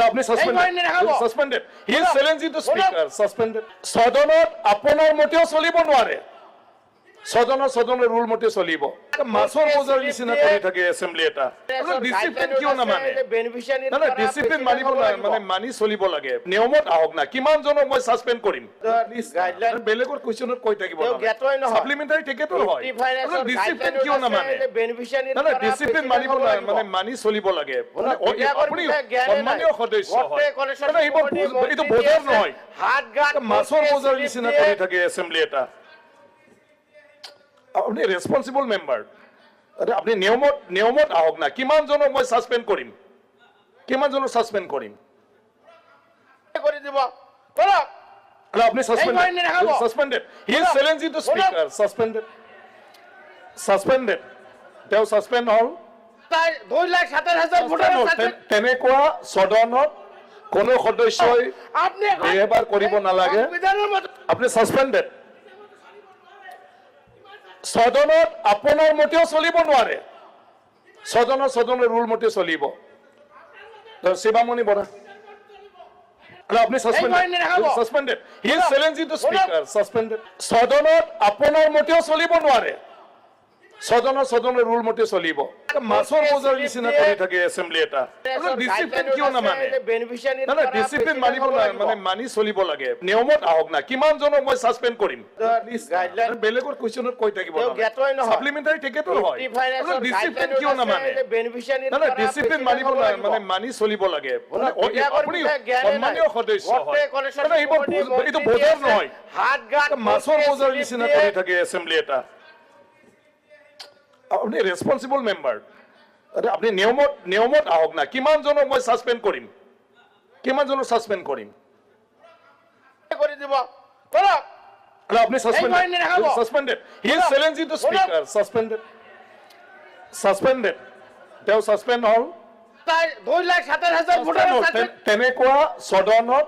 আপনি suspended he is challenging the speaker suspended সদনত আপোনাৰ মতেও চলিব নোৱাৰে সদনৰ ৰুল মতে চলিব মাছৰ বজাৰ নিচিনা কৰি থাকে এছেম্বলি এটা ডিসিপ্লিন কিয় নামানে না ডিসিপ্লিন মানিব মানে মানি চলিব লাগে নিয়মত আহক না কিমান জনক মই সাসপেন্ড কৰিম বেলেগৰ কোৱেশ্চনত কৈ থাকিব সাপ্লিমেন্টাৰী টিকেটৰ হয় ডিসিপ্লিন কিয় নামানে না ডিসিপ্লিন মানিব মানে মানি চলিব লাগে আপুনি সন্মানীয় সদস্য হয় এইটো বজাৰ নহয় মাছৰ বজাৰ নিচিনা কৰি থাকে এছেম্বলি এটা আপনি ৰেসপন্সিবল মেম্বাৰ আপনি নিয়মত আহক না কিমান জনক মই সাসপেন্ড কৰিম কিমান জনক সাসপেন্ড কৰিম কৰি দিব কৰক আপনি suspended he is challenging the speaker suspended তেওঁ সাসপেন্ড হল 2,70,000 ভোটাৰ তেনেকুৱা সদনত কোনো সদস্যই আপনি এবাৰ কৰিব নালাগে আপনি সাসপেন্ডেড সদনত আপোনাৰ মতেও চলিব নোৱাৰে সদনৰ ৰুল মতে চলিব শিৱামণি বৰা আপনি suspended he is challenging the speaker suspended সদনত আপোনাৰ মতেও চলিব নোৱাৰে সদনৰ ৰুল মতে চলিব মাছৰ বজাৰ নিচিনা কৰি থাকে এছেম্বলি এটা ডিসিপ্লিন কিয় নামানে না ডিসিপ্লিন মানিব মানে মানি চলিব লাগে নিয়মত আহক না কিমান জনক মই সাসপেন্ড কৰিম বেলেগৰ কোৱেশ্চনত কৈ থাকিব সাপ্লিমেন্টাৰী টিকেটৰ হয় ডিসিপ্লিন কিয় নামানে না ডিসিপ্লিন মানিব মানে মানি চলিব লাগে আপুনি সন্মানীয় সদস্য হয় এইটো বজাৰ নহয় মাছৰ বজাৰ নিচিনা কৰি থাকে এছেম্বলি এটা আপনি ৰেসপন্সিবল মেম্বাৰ আপনি নিয়মত আহক না কিমান জনক মই সাসপেন্ড কৰিম কিমান জনক সাসপেন্ড কৰিম কৰি দিব কৰক আপনি suspended he is challenging the speaker suspended তেওঁ সাসপেন্ড হল 2,70,000 ভোটাৰ তেনেকুৱা সদনত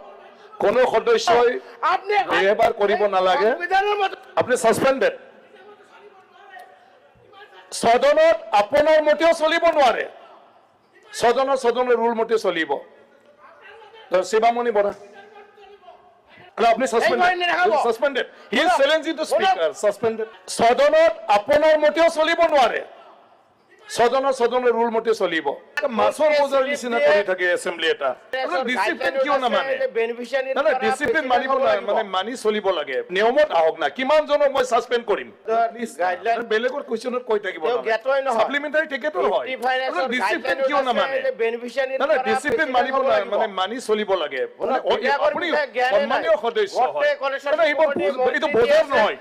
কোনো সদস্যই আপনি এবাৰ কৰিব নালাগে আপনি সাসপেন্ডেড সদনত আপোনাৰ মতেও চলিব নোৱাৰে সদনৰ ৰুল মতে চলিব শিৱামণি বৰা আপনি suspended he is challenging the speaker suspended সদনত আপোনাৰ মতেও চলিব নোৱাৰে সদনৰ ৰুল মতে চলিব মাছৰ বজাৰ নিচিনা কৰি থাকে এছেম্বলি এটা ডিসিপ্লিন কিয় নামানে না ডিসিপ্লিন মানিব মানে মানি চলিব লাগে নিয়মত আহক না কিমান জনক মই সাসপেন্ড কৰিম বেলেগৰ কোৱেশ্চনত কৈ থাকিব সাপ্লিমেন্টাৰী টিকেটৰ হয় ডিসিপ্লিন কিয় নামানে না ডিসিপ্লিন মানিব মানে মানি চলিব লাগে আপুনি সন্মানীয় সদস্য হয় এইটো বজাৰ নহয়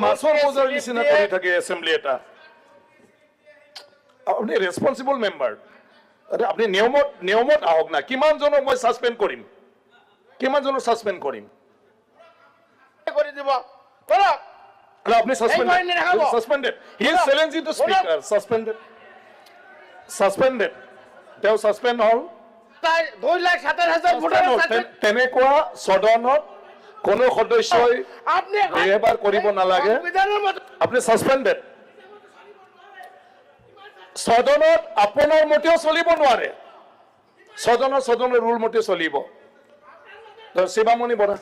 মাছৰ বজাৰ নিচিনা কৰি থাকে এছেম্বলি এটা আপনি ৰেসপন্সিবল মেম্বাৰ আপনি নিয়মত আহক না কিমান জনক মই সাসপেন্ড কৰিম কিমান জনক সাসপেন্ড কৰিম কৰি দিব কৰক আপনি suspended he is challenging the speaker suspended তেওঁ সাসপেন্ড হল 2,70,000 ভোটাৰ তেনেকুৱা সদনত কোনো সদস্যই আপনি এবাৰ কৰিব নালাগে আপনি সাসপেন্ডেড সদনত আপোনাৰ মতেও চলিব নোৱাৰে সদনৰ ৰুল মতে চলিব শিৱামণি বৰা